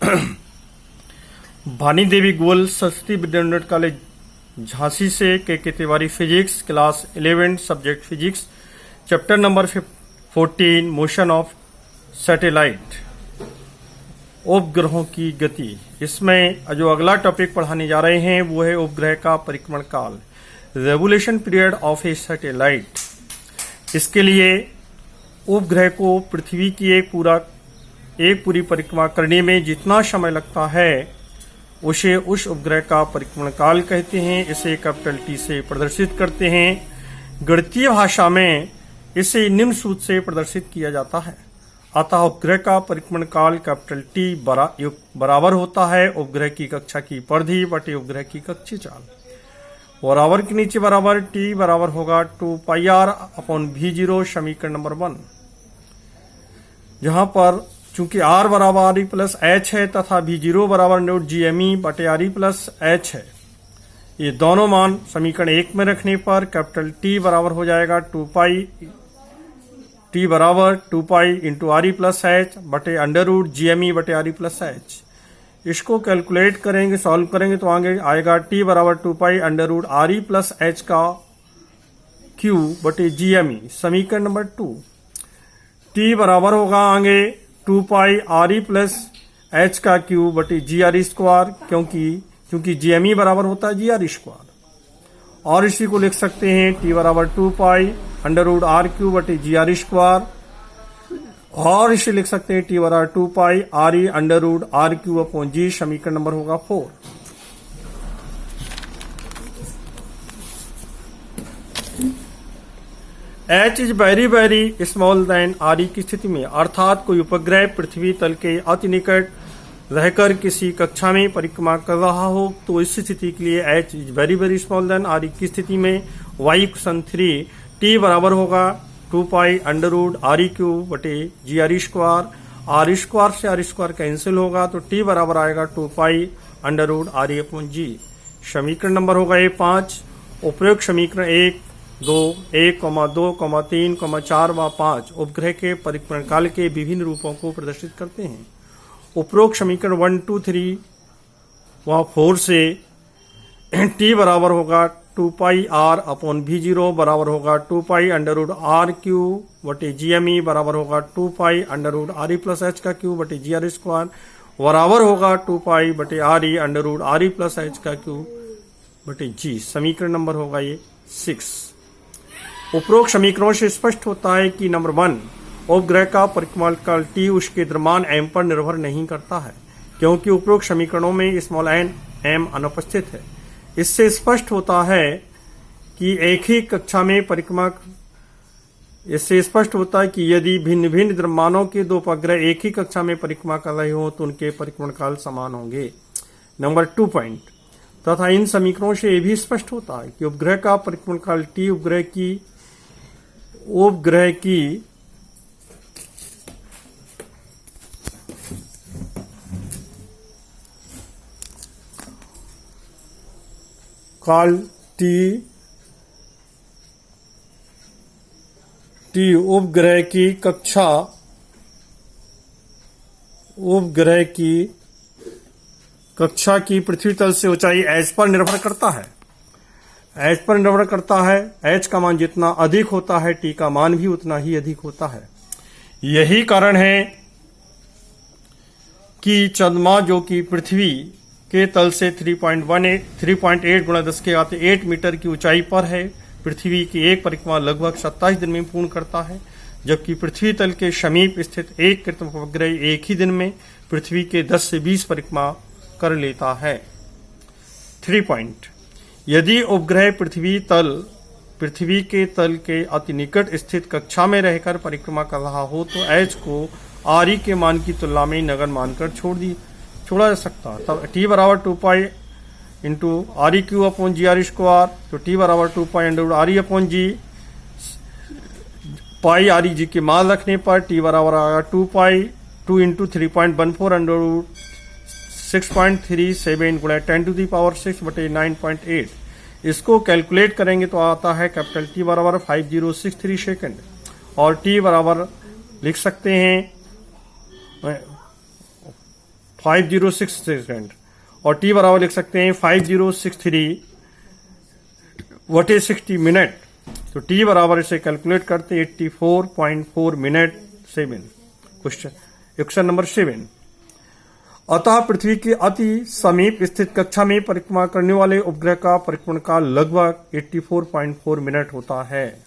भानी देवी Goyal Saraswati Vidyanagar college Jhansi से के Tiwari physics class 11 subject physics chapter number 14 motion of satellite उपग्रहों की गति। इसमें जो अगला टॉपिक पढ़ाने जा रहे हैं वो है उपग्रह का परिक्रमण काल, revolution period of A satellite. इसके लिए उपग्रह को पृथ्वी की एक पूरी परिक्रमा करने में जितना समय लगता है उसे उस उपग्रह का परिक्रमण काल कहते हैं। इसे कैपिटल टी से प्रदर्शित करते हैं। गणितीय भाषा में इसे निम्न सूत्र से प्रदर्शित किया जाता है। अतः उपग्रह का परिक्रमण काल कैपिटल टी बराबर होता है उपग्रह की कक्षा की परिधि बटे उपग्रह की कक्षीय चाल। बराबर के नीचे बराबर टी बराबर होगा 2πr/v0 समीकरण नंबर 1, जहां पर चूंकि r बराबर re प्लस एच है तथा v0 बराबर नोट GME बटे re प्लस एच है। ये दोनों मान समीकरण 1 में रखने पर कैपिटल टी बराबर हो जाएगा 2π बराबर 2π इंटू re प्लस एच बटे अंडर रूट GME बटे re प्लस एच। इसको कैलकुलेट करेंगे, सॉल्व करेंगे तो आगे आएगा t बराबर 2π under root re plus h का क्यू बटे GME समीकरण नंबर 2। t बराबर होगा आगे 2π re प्लस एच का क्यू बटे GRE स्क्वायर, क्योंकि GME बराबर होता है GRE स्क्वायर। और इसी को लिख सकते हैं t बराबर 2π अंडर रूट r क्यू बटे GRE स्क्वायर, और इसे लिख सकते हैं t बराबर 2π re under root r cube upon g समीकरण नंबर होगा 4। h is very very small then re की स्थिति में, अर्थात कोई उपग्रह पृथ्वी तल के अति निकट रहकर किसी कक्षा में परिक्रमा कर रहा हो तो इस स्थिति के लिए h is very very small then re की स्थिति में y3 t बराबर होगा 2π अंडर रूट re क्यू बटे GRE स्क्वायर। r स्क्वायर से r स्क्वायर कैंसिल होगा तो t बराबर आएगा 2π under root re upon g। समीकरण नंबर होगा ये 5। उपरोक्त समीकरण 1, 2, 1, 2, 3, 4 व 5 उपग्रह के परिक्रमण काल के विभिन्न रूपों को प्रदर्शित करते हैं। उपरोक्त समीकरण 1, 2, 3 व 4 से t बराबर होगा 2πr अपॉन v0 बराबर होगा 2π अंडर रूट r क्यू बटे GME बराबर होगा 2π under root re plus h का क्यू बटे GRE स्क्वायर बराबर होगा 2π बटे re under root re plus h का क्यू बटे g। समीकरण नंबर होगा ये 6। उपरोक्त समीकरणों से स्पष्ट होता है कि नंबर 1 उपग्रह का परिक्रमण काल t उसके द्रव्यमान m पर निर्भर नहीं करता है, क्योंकि उपरोक्त समीकरणों में स्मॉल m अनुपस्थित है। इससे स्पष्ट होता है कि एक ही कक्षा में परिक्रमा इससे स्पष्ट होता है कि यदि भिन्न भिन्न द्रव्यमानों के दो उपग्रह एक ही कक्षा में परिक्रमा कर रहे हो तो उनके परिक्रमण काल समान होंगे। नंबर 2 पॉइंट तथा इन समीकरणों से यह भी स्पष्ट होता है कि उपग्रह का परिक्रमण काल t उपग्रह की काल t उपग्रह की कक्षा की पृथ्वी तल से ऊंचाई h पर निर्भर करता है। h का मान जितना अधिक होता है t का मान भी उतना ही अधिक होता है। यही कारण है कि चंद्रमा जो कि पृथ्वी के तल से 3.8 गुणा 10⁸ मीटर की ऊंचाई पर है, पृथ्वी की एक परिक्रमा लगभग 27 दिन में पूर्ण करता है, जबकि पृथ्वी तल के समीप स्थित एक कृत्रिम उपग्रह एक ही दिन में पृथ्वी के 10 से 20 परिक्रमा कर लेता है। 3 पॉइंट यदि उपग्रह पृथ्वी के तल के अति निकट स्थित कक्षा में रहकर परिक्रमा कर रहा हो तो h को re के मान की तुलना में नगण्य मानकर छोड़ा जा सकता है। तब t बराबर 2π into re cube upon GRE square, तो t बराबर 2π under re upon g। Pi re g के मान रखने पर t बराबर आएगा 2 इंटू 3.14 अंडर रूट 6.37 गुणा 10⁶ बटे 9.8। इसको कैलकुलेट करेंगे तो आता है कैपिटल T बराबर 5063 सेकेंड, और T बराबर लिख सकते हैं 506 सेकंड, और टी बराबर लिख सकते हैं 5063 वटे 60 मिनट। तो टी बराबर इसे कैलकुलेट करते 84.4 मिनट 7। क्वेश्चन नंबर 7, अतः पृथ्वी के अति समीप स्थित कक्षा में परिक्रमा करने वाले उपग्रह का परिक्रमण काल लगभग 84.4 मिनट होता है।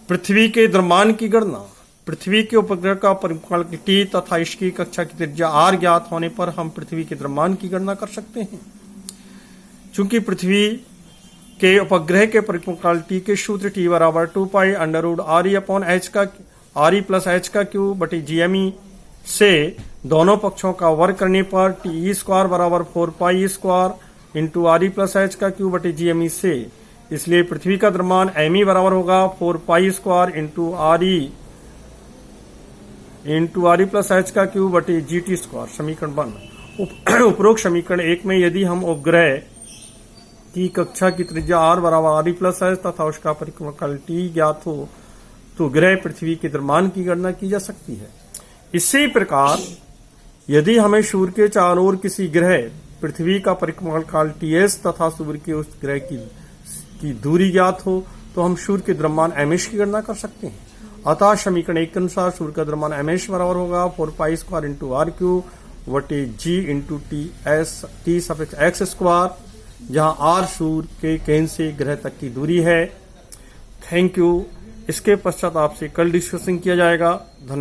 पृथ्वी के द्रव्यमान की गणना। पृथ्वी के उपग्रह का परिक्रमण टी तथा इसकी कक्षा की त्रिज्या r ज्ञात होने पर हम पृथ्वी के द्रव्यमान की गणना कर सकते हैं। चूंकि पृथ्वी के उपग्रह के परिक्रमण काल टी के सूत्र टी बराबर 2 पाई √re/h का re+h³ बटे GME से दोनों पक्षों का वर्ग करने पर टी स्क्वायर बराबर 4 पाई स्क्वायर इंटू re+h³ बटे GME से, इसलिए पृथ्वी का द्रव्यमान me बराबर होगा 4 पाई स्क्वायर इंटू re+h³ बटे GT स्क्वायर। समीकरण 1। उपरोक्त समीकरण 1 में यदि हम उपग्रह की कक्षा की त्रिज्या r बराबर re+h तथा उसका परिक्रमण काल t ज्ञात हो तो ग्रह पृथ्वी के द्रव्यमान की गणना की जा सकती है। इसी प्रकार यदि हमें सूर्य के चारों ओर किसी ग्रह पृथ्वी का परिक्रमण काल ts तथा सूर्य के उस ग्रह की दूरी ज्ञात हो तो हम सूर्य के द्रव्यमान mh की गणना कर सकते हैं। अतः समीकरण 1 के अनुसार सूर्य का द्रव्यमान mh बराबर होगा 4 पाई स्क्वायर इंटू r³ वटे g इंटू t/x², जहां r सूर्य के केंद्र से ग्रह तक की दूरी है। Thank you. इसके पश्चात आपसे कल डिस्कशन किया जाएगा। धन्यवाद।